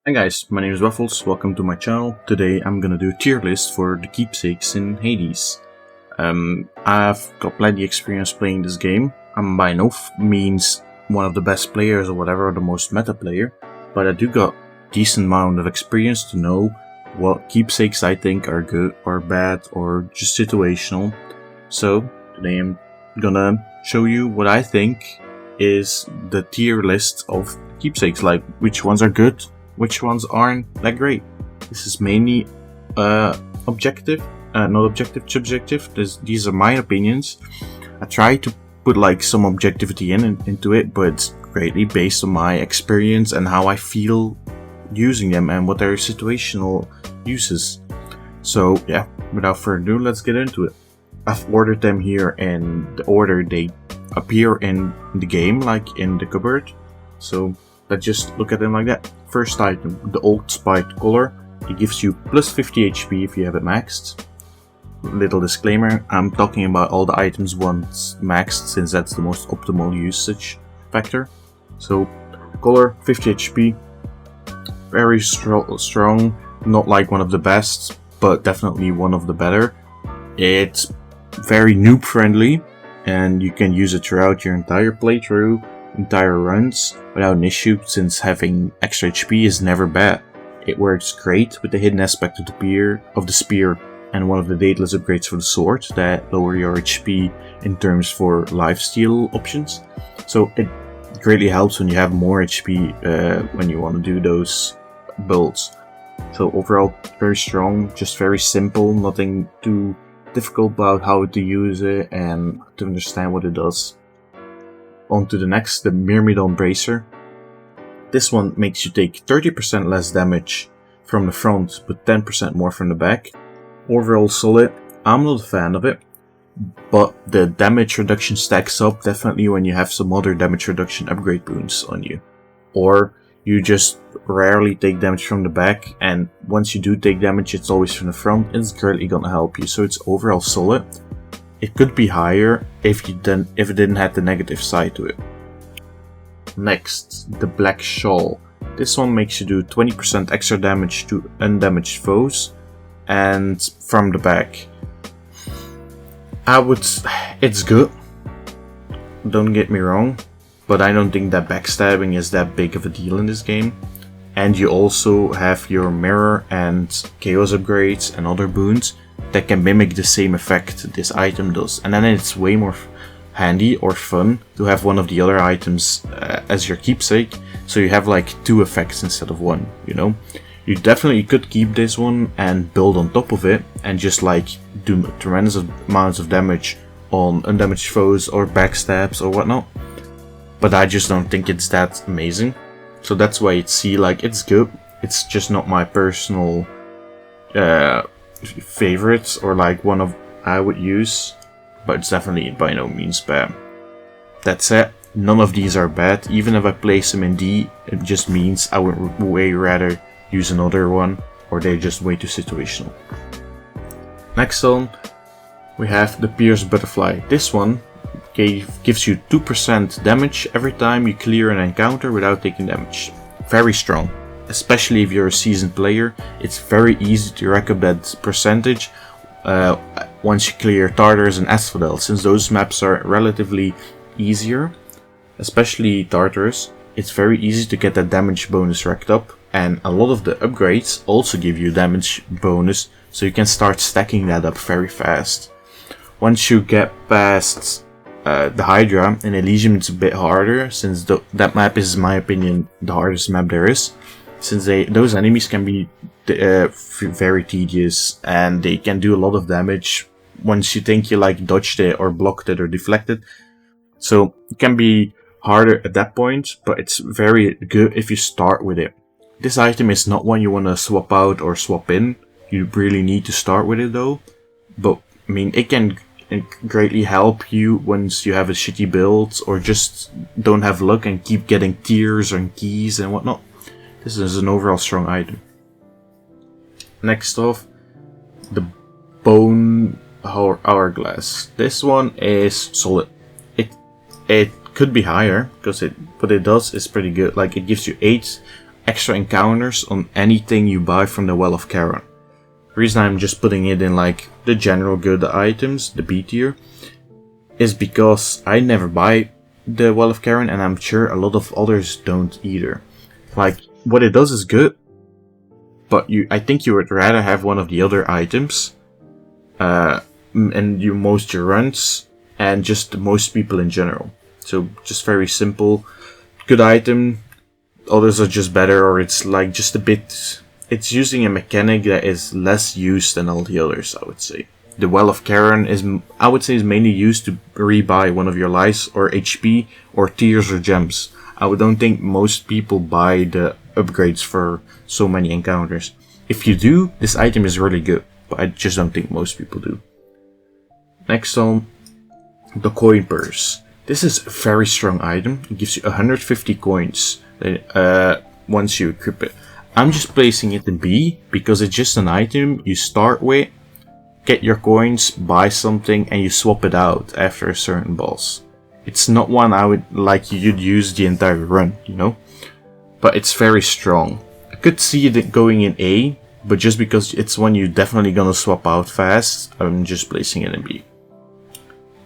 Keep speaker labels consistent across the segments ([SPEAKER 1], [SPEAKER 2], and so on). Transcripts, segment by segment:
[SPEAKER 1] Hi guys, my name is Waffles, welcome to my channel. Today I'm gonna do a tier list for the keepsakes in Hades. I've got plenty experience playing this game. I'm by no means one of the best players or whatever, or the most meta player, but I do got decent amount of experience to know what keepsakes I think are good or bad or just situational. So today I'm gonna show you what I think is the tier list of keepsakes, like which ones are good, which ones aren't that great. This is mainly objective, not objective, subjective. These are my opinions. I try to put like some objectivity into it, but it's greatly based on my experience and how I feel using them and what their situational uses. So yeah, without further ado, let's get into it. I've ordered them here in the order they appear in the game, like in the cupboard. So let's just look at them like that. First item, the Old Spiked Collar. It gives you plus 50 HP if you have it maxed. Little disclaimer, I'm talking about all the items once maxed, since that's the most optimal usage factor. So, Collar, 50 HP. Very strong, not like one of the best, but definitely one of the better. It's very noob friendly, and you can use it throughout your entire playthrough, entire runs, without an issue, since having extra HP is never bad. It works great with the hidden aspect of the spear and one of the dateless upgrades for the sword that lower your HP in terms for lifesteal options. So it greatly helps when you have more HP when you want to do those builds. So overall, very strong, just very simple, nothing too difficult about how to use it and to understand what it does. On to the next, the Mermaid Bracer. This one makes you take 30% less damage from the front, but 10% more from the back. Overall solid. I'm not a fan of it, but the damage reduction stacks up definitely when you have some other damage reduction upgrade boons on you. Or you just rarely take damage from the back, and once you do take damage, it's always from the front. It's greatly gonna help you, so it's overall solid. It could be higher if it didn't have the negative side to it. Next, the Black Shawl. This one makes you do 20% extra damage to undamaged foes and from the back. It's good, don't get me wrong, but I don't think that backstabbing is that big of a deal in this game. And you also have your mirror and chaos upgrades and other boons that can mimic the same effect this item does, and then it's way more handy or fun to have one of the other items as your keepsake, so you have like two effects instead of one, you know. You definitely could keep this one and build on top of it and just like do tremendous amounts of damage on undamaged foes or backstabs or whatnot, but I just don't think it's that amazing. So that's why it's C, like it's good, it's just not my personal favorites or like one of I would use, but it's definitely by no means bad. That said, none of these are bad. Even if I place them in D, it just means I would way rather use another one, or they're just way too situational. Next on, we have the Pierce Butterfly. This one gives you 2% damage every time you clear an encounter without taking damage. Very strong. Especially if you're a seasoned player, it's very easy to rack up that percentage once you clear Tartarus and Asphodel, since those maps are relatively easier, especially Tartarus. It's very easy to get that damage bonus racked up, and a lot of the upgrades also give you damage bonus, so you can start stacking that up very fast. Once you get past the Hydra, in Elysium it's a bit harder, since that map is, in my opinion, the hardest map there is. Since those enemies can be very tedious, and they can do a lot of damage once you think you like dodged it or blocked it or deflected. So it can be harder at that point, but it's very good if you start with it. This item is not one you want to swap out or swap in. You really need to start with it though. But I mean, it can greatly help you once you have a shitty build or just don't have luck and keep getting tiers and keys and whatnot. This is an overall strong item. Next off, the Bone Hourglass. This one is solid. It could be higher, because what it does is pretty good. Like, it gives you 8 extra encounters on anything you buy from the Well of Charon. The reason I'm just putting it in like the general good items, the B tier, is because I never buy the Well of Charon, and I'm sure a lot of others don't either. Like, what it does is good, but I think you would rather have one of the other items, and most your runs, and just most people in general. So just very simple, good item. Others are just better, or it's like just a bit. It's using a mechanic that is less used than all the others, I would say. The Well of Charon is mainly used to rebuy one of your lives or HP or tears or gems. I don't think most people buy the upgrades for so many encounters. If you do, this item is really good, but I just don't think most people do. Next on, the coin purse. This is a very strong item. It gives you 150 coins once you equip it. I'm just placing it in B because it's just an item you start with, get your coins, buy something, and you swap it out after a certain boss. It's not one I would like you'd use the entire run, you know? But it's very strong. I could see it going in A, but just because it's one you're definitely gonna swap out fast, I'm just placing it in B.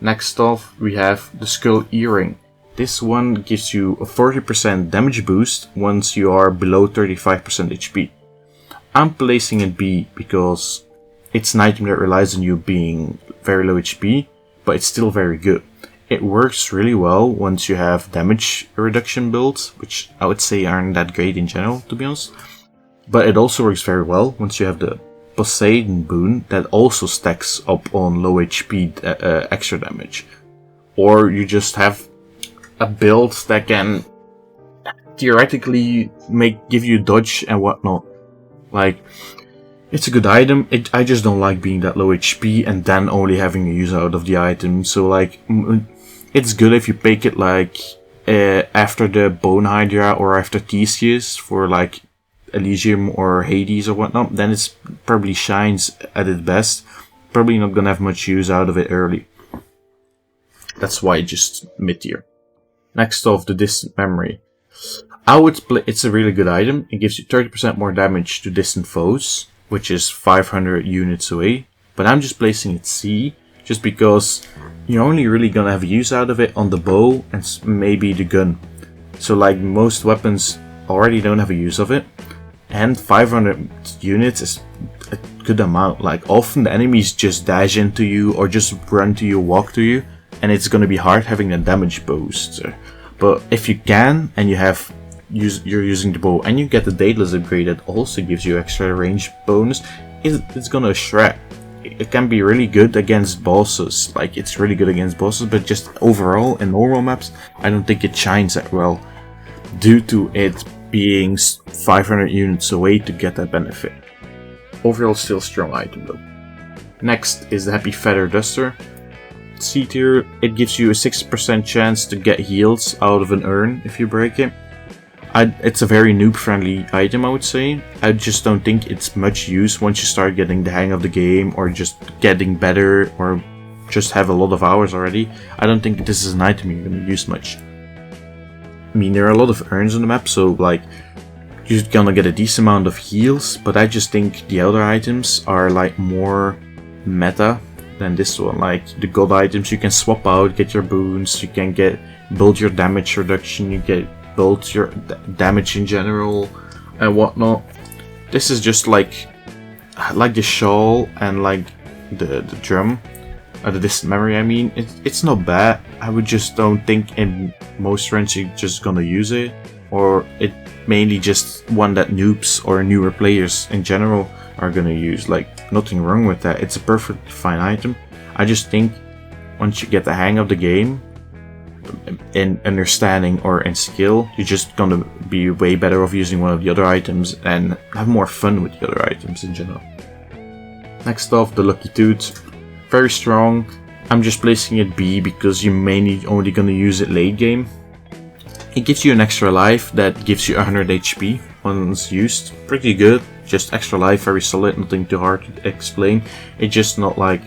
[SPEAKER 1] Next off, we have the Skull Earring. This one gives you a 40% damage boost once you are below 35% HP. I'm placing it B because it's an item that relies on you being very low HP, but it's still very good. It works really well once you have damage reduction builds, which I would say aren't that great in general, to be honest. But it also works very well once you have the Poseidon boon that also stacks up on low HP extra damage. Or you just have a build that can theoretically give you dodge and whatnot. Like, it's a good item. I just don't like being that low HP and then only having a use out of the item. So like, it's good if you pick it like after the Bone Hydra or after Theseus for like Elysium or Hades or whatnot. Then it's probably shines at its best. Probably not gonna have much use out of it early. That's why just mid tier. Next off, the Distant Memory. It's a really good item. It gives you 30% more damage to distant foes, which is 500 units away. But I'm just placing it C, just because you're only really gonna have use out of it on the bow and maybe the gun. So like most weapons already don't have a use of it. And 500 units is a good amount. Like often the enemies just dash into you or just run to you, walk to you. And it's gonna be hard having a damage boost. But if you can, and you're using the bow, and you get the Daedalus upgrade that also gives you extra range bonus, it's gonna shred. It can be really good against bosses. Like, it's really good against bosses, but just overall in normal maps, I don't think it shines that well, due to it being 500 units away to get that benefit. Overall, still a strong item though. Next is the Happy Feather Duster. C tier, it gives you a 6% chance to get heals out of an urn if you break it. It's a very noob friendly item, I would say. I just don't think it's much use once you start getting the hang of the game or just getting better or just have a lot of hours already. I don't think this is an item you're going to use much. I mean, there are a lot of urns on the map, so like you're gonna get a decent amount of heals, but I just think the other items are like more meta than this one. Like the god items you can swap out, get your boons, you can build your damage reduction, you get build your damage in general and whatnot. This is just like the shawl and like the drum, the distant memory. I mean, it's not bad. I would just don't think in most runs you're just gonna use it, or it mainly just one that noobs or newer players in general are gonna use. Like, nothing wrong with that. It's a perfect fine item. I just think once you get the hang of the game, in understanding or in skill, you're just gonna be way better off using one of the other items and have more fun with the other items in general. Next off, the Lucky Tooth. Very strong. I'm just placing it B because you're mainly only gonna use it late game. It gives you an extra life that gives you 100 HP once used. Pretty good. Just extra life, very solid, nothing too hard to explain. It's just not like,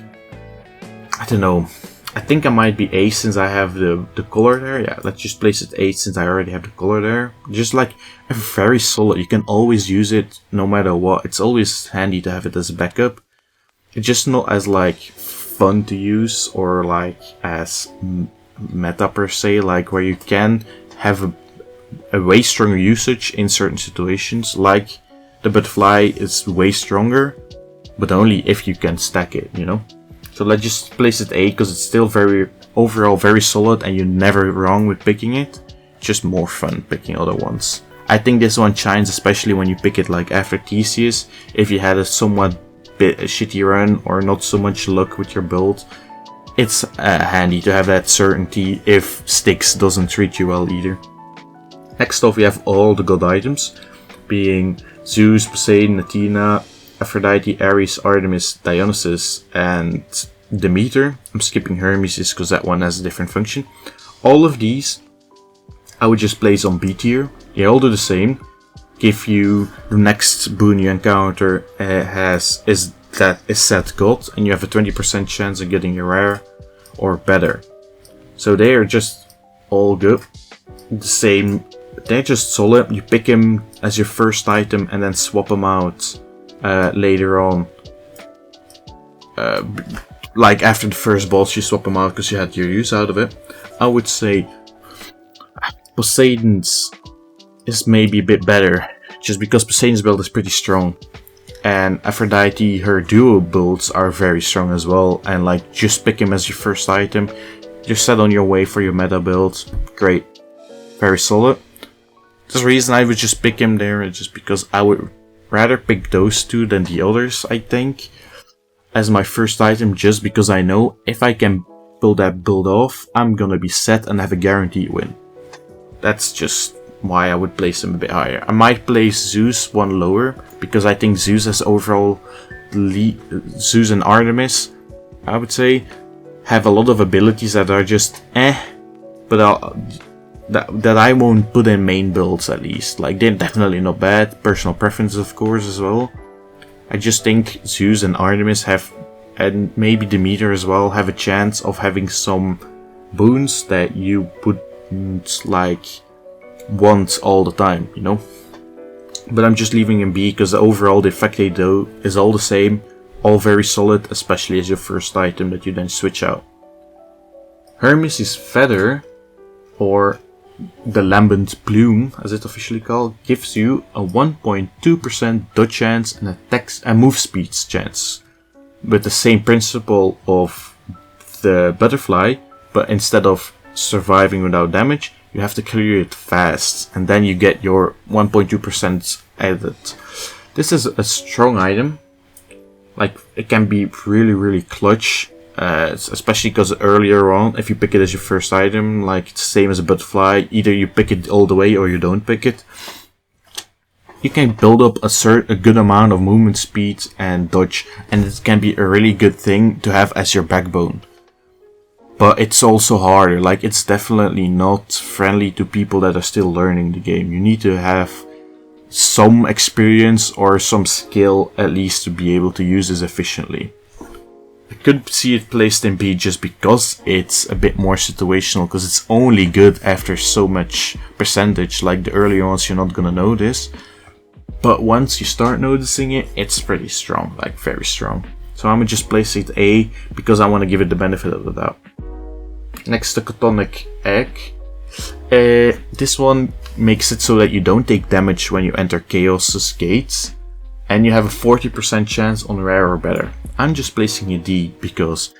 [SPEAKER 1] I don't know, I think I might be A since I have the color there. Yeah, let's just place it A since I already have the color there. Just like a very solid. You can always use it no matter what. It's always handy to have it as a backup. It's just not as like fun to use or like as meta per se, like where you can have a way stronger usage in certain situations. Like the butterfly is way stronger, but only if you can stack it, you know? So let's just place it A because it's still overall very solid and you're never wrong with picking it. Just more fun picking other ones. I think this one shines especially when you pick it like after Theseus. If you had a somewhat bit a shitty run or not so much luck with your build, it's handy to have that certainty if Styx doesn't treat you well either. Next off we have all the god items, being Zeus, Poseidon, Athena, Aphrodite, Ares, Artemis, Dionysus, and Demeter. I'm skipping Hermes because that one has a different function. All of these I would just place on B tier. They all do the same. Give you the next boon you encounter is set god, and you have a 20% chance of getting a rare or better. So they are just all good. The same. They're just solid. You pick them as your first item and then swap them out later on. Like after the first boss you swap them out because you had your use out of it. I would say Poseidon's is maybe a bit better, just because Poseidon's build is pretty strong. And Aphrodite, her duo builds are very strong as well, and like just pick him as your first item. You're set on your way for your meta build. Great. Very solid. There's a reason I would just pick him there, just because I would rather pick those two than the others, I think, as my first item, just because I know if I can pull that build off, I'm gonna be set and have a guaranteed win. That's just why I would place him a bit higher. I might place Zeus one lower, because I think Zeus has overall Zeus and Artemis, I would say, have a lot of abilities that are just but that I won't put in main builds at least. Like, they're definitely not bad. Personal preference, of course, as well. I just think Zeus and Artemis have, and maybe Demeter as well, have a chance of having some boons that you wouldn't like want all the time, you know? But I'm just leaving him B because overall the effect they do is all the same, all very solid, especially as your first item that you then switch out. Hermes' feather, or the lambent plume, as it's officially called, gives you a 1.2% dodge chance and a move speed chance, with the same principle of the butterfly, but instead of surviving without damage, you have to clear it fast, and then you get your 1.2% added. This is a strong item. Like, it can be really clutch. Especially because earlier on, if you pick it as your first item, like it's the same as a butterfly, either you pick it all the way or you don't pick it. You can build up a good amount of movement speed and dodge, and it can be a really good thing to have as your backbone. But it's also harder, like it's definitely not friendly to people that are still learning the game. You need to have some experience or some skill at least to be able to use this efficiently. I could see it placed in B just because it's a bit more situational, because it's only good after so much percentage. Like the earlier ones, you're not gonna notice, but once you start noticing it, it's pretty strong, like very strong. So I'm gonna just place it A because I want to give it the benefit of the doubt. Next, the Tonic Egg. This one makes it so that you don't take damage when you enter Chaos's gates, and you have a 40% chance on rare or better. I'm just placing a D because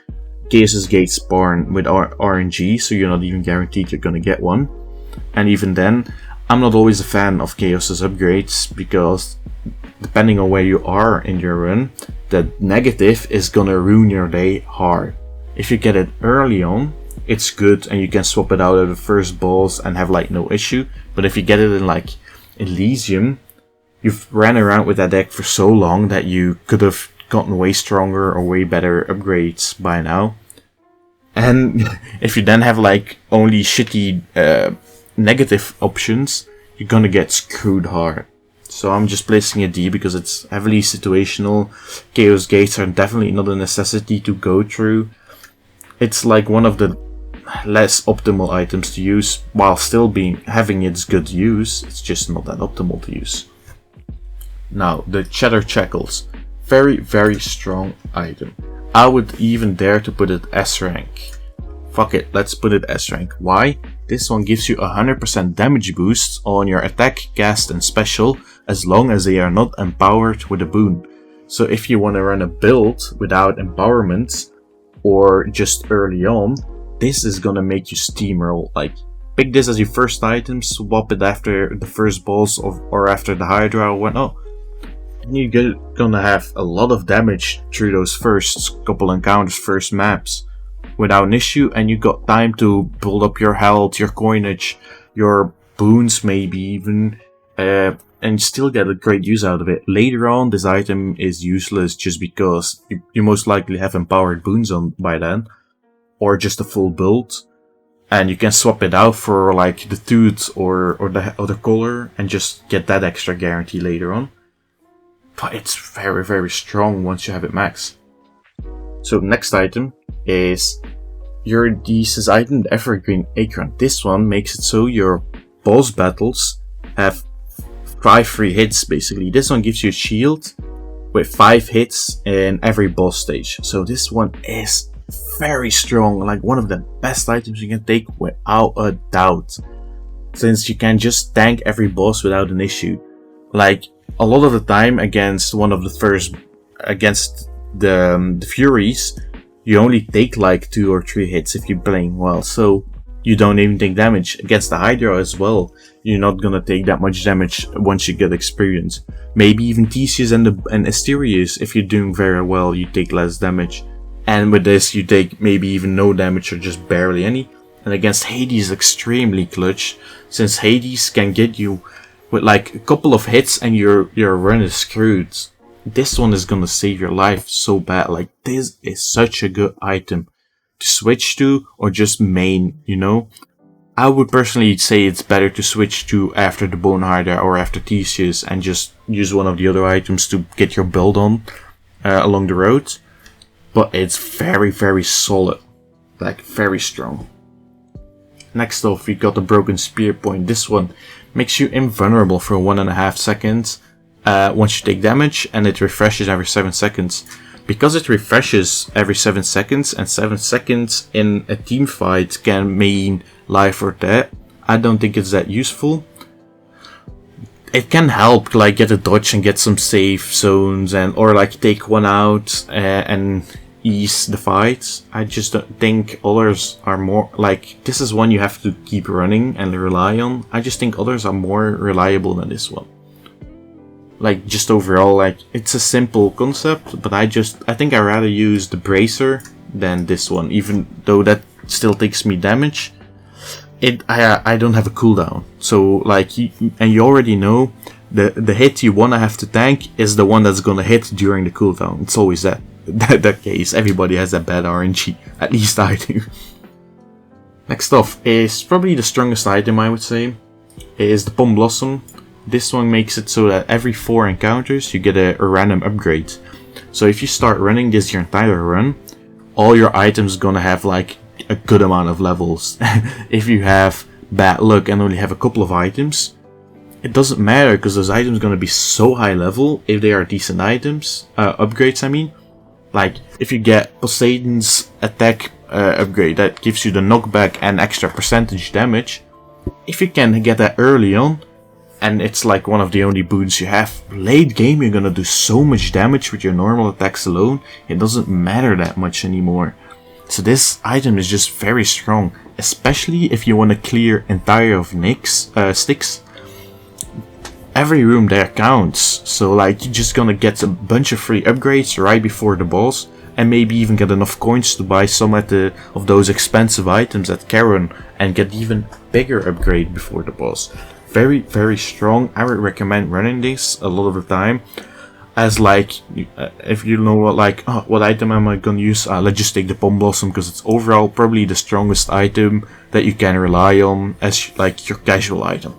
[SPEAKER 1] Chaos's gates spawn with RNG, so you're not even guaranteed you're gonna get one. And even then, I'm not always a fan of Chaos's upgrades, because depending on where you are in your run, the negative is gonna ruin your day hard. If you get it early on, it's good and you can swap it out of the first boss and have like no issue. But if you get it in like Elysium, you've ran around with that deck for so long that you could have gotten way stronger or way better upgrades by now. And if you then have like only shitty negative options, you're gonna get screwed hard. So I'm just placing a D because it's heavily situational. Chaos gates are definitely not a necessity to go through. It's like one of the less optimal items to use, while still having its good use. It's just not that optimal to use. Now, the Cheddar Shackles. Very, very strong item. I would even dare to put it S rank. Fuck it, let's put it S rank. Why? This one gives you 100% damage boost on your attack, cast and special, as long as they are not empowered with a boon. So if you want to run a build without empowerment, or just early on, this is gonna make you steamroll. Like, pick this as your first item, swap it after the first boss or after the Hydra or whatnot, and you're gonna have a lot of damage through those first couple encounters, first maps, without an issue, and you got time to build up your health, your coinage, your boons maybe even, and still get a great use out of it. Later on, this item is useless just because you most likely have empowered boons on by then, or just a full build, and you can swap it out for like the tooth or the other color and just get that extra guarantee later on. But it's very, very strong once you have it max. So next item is your Thesis item, the Evergreen Acorn. This one makes it so your boss battles have 5 free hits basically. This one gives you a shield with 5 hits in every boss stage. So this one is very strong, like one of the best items you can take without a doubt, since you can just tank every boss without an issue. Like, a lot of the time against the Furies, you only take like 2 or 3 hits if you're playing well, so you don't even take damage. Against the Hydra as well, you're not gonna take that much damage once you get experience. Maybe even Theseus and Asterius, if you're doing very well, you take less damage. And with this, you take maybe even no damage or just barely any. And against Hades, extremely clutch, since Hades can get you with like a couple of hits and your run is screwed. This one is gonna save your life so bad. Like, this is such a good item to switch to or just main, you know? I would personally say it's better to switch to after the Bone Hydra or after Theseus and just use one of the other items to get your build on along the road. But it's very, very solid. Like, very strong. Next off, we got the Broken Spear Point. This one makes you invulnerable for 1.5 seconds once you take damage, and it refreshes every 7 seconds. Because it refreshes every 7 seconds, and 7 seconds in a team fight can mean life or death, I don't think it's that useful. It can help, like, get a dodge and get some safe zones, or like take one out and ease the fight. I just don't think others are more, like, this is one you have to keep running and rely on. I just think others are more reliable than this one. Like, just overall, like, it's a simple concept, but I think I'd rather use the Bracer than this one, even though that still takes me damage. I don't have a cooldown, so like, you already know the hit you wanna have to tank is the one that's gonna hit during the cooldown. It's always that case. Everybody has that bad RNG, at least I do. Next off is probably the strongest item, I would say, is the Pom Blossom. This one makes it so that every 4 encounters you get a random upgrade. So if you start running this your entire run, all your items gonna have like a good amount of levels. If you have bad luck and only have a couple of items, it doesn't matter, because those items gonna be so high level if they are decent items, upgrades I mean. Like, if you get Poseidon's attack upgrade that gives you the knockback and extra percentage damage, if you can get that early on, and it's like one of the only boons you have, late game you're gonna do so much damage with your normal attacks alone, it doesn't matter that much anymore. So this item is just very strong, especially if you want to clear entire of sticks. Every room there counts, so like, you're just gonna get a bunch of free upgrades right before the boss, and maybe even get enough coins to buy some of those expensive items at Charon, and get even bigger upgrade before the boss. Very, very strong. I would recommend running this a lot of the time, as like, if you know what item am I gonna use, let's just take the Pom Blossom, because it's overall probably the strongest item that you can rely on as like your casual item.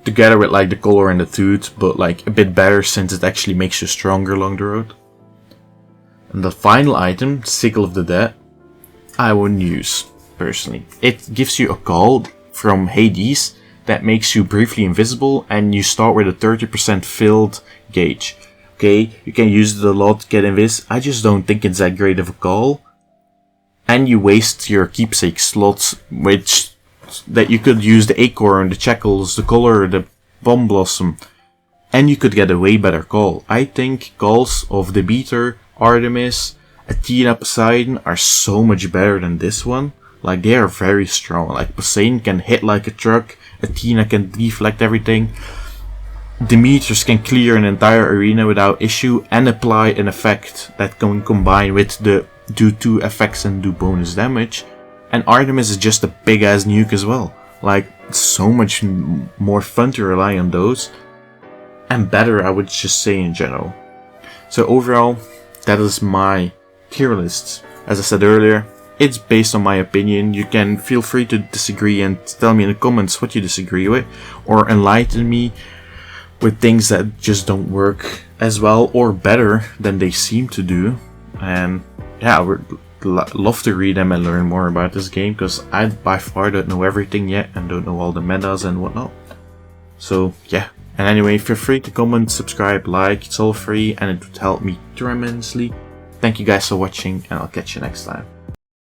[SPEAKER 1] Together with like the color and the tooth, but like a bit better since it actually makes you stronger along the road. And the final item, Sickle of the Dead. I wouldn't use, personally. It gives you a call from Hades that makes you briefly invisible, and you start with a 30% filled gauge. Okay, you can use it a lot, get invis. I just don't think it's that great of a call. And you waste your keepsake slots, which that you could use the acorn, the shackles, the color, the bomb blossom, and you could get a way better call. I think calls of the Beater, Artemis, Athena, Poseidon are so much better than this one. Like, they are very strong. Like, Poseidon can hit like a truck, Athena can deflect everything, Demetrius can clear an entire arena without issue and apply an effect that can combine with the do 2 effects and do bonus damage. And Artemis is just a big ass nuke as well. Like, so much more fun to rely on those. And better, I would just say, in general. So overall, that is my tier list. As I said earlier, it's based on my opinion. You can feel free to disagree and tell me in the comments what you disagree with, or enlighten me with things that just don't work as well or better than they seem to do. And yeah, I would love to read them and learn more about this game, because I by far don't know everything yet and don't know all the metas and whatnot. So yeah, and anyway, feel free to comment, subscribe, like, it's all free and it would help me tremendously. Thank you guys for watching, and I'll catch you next time.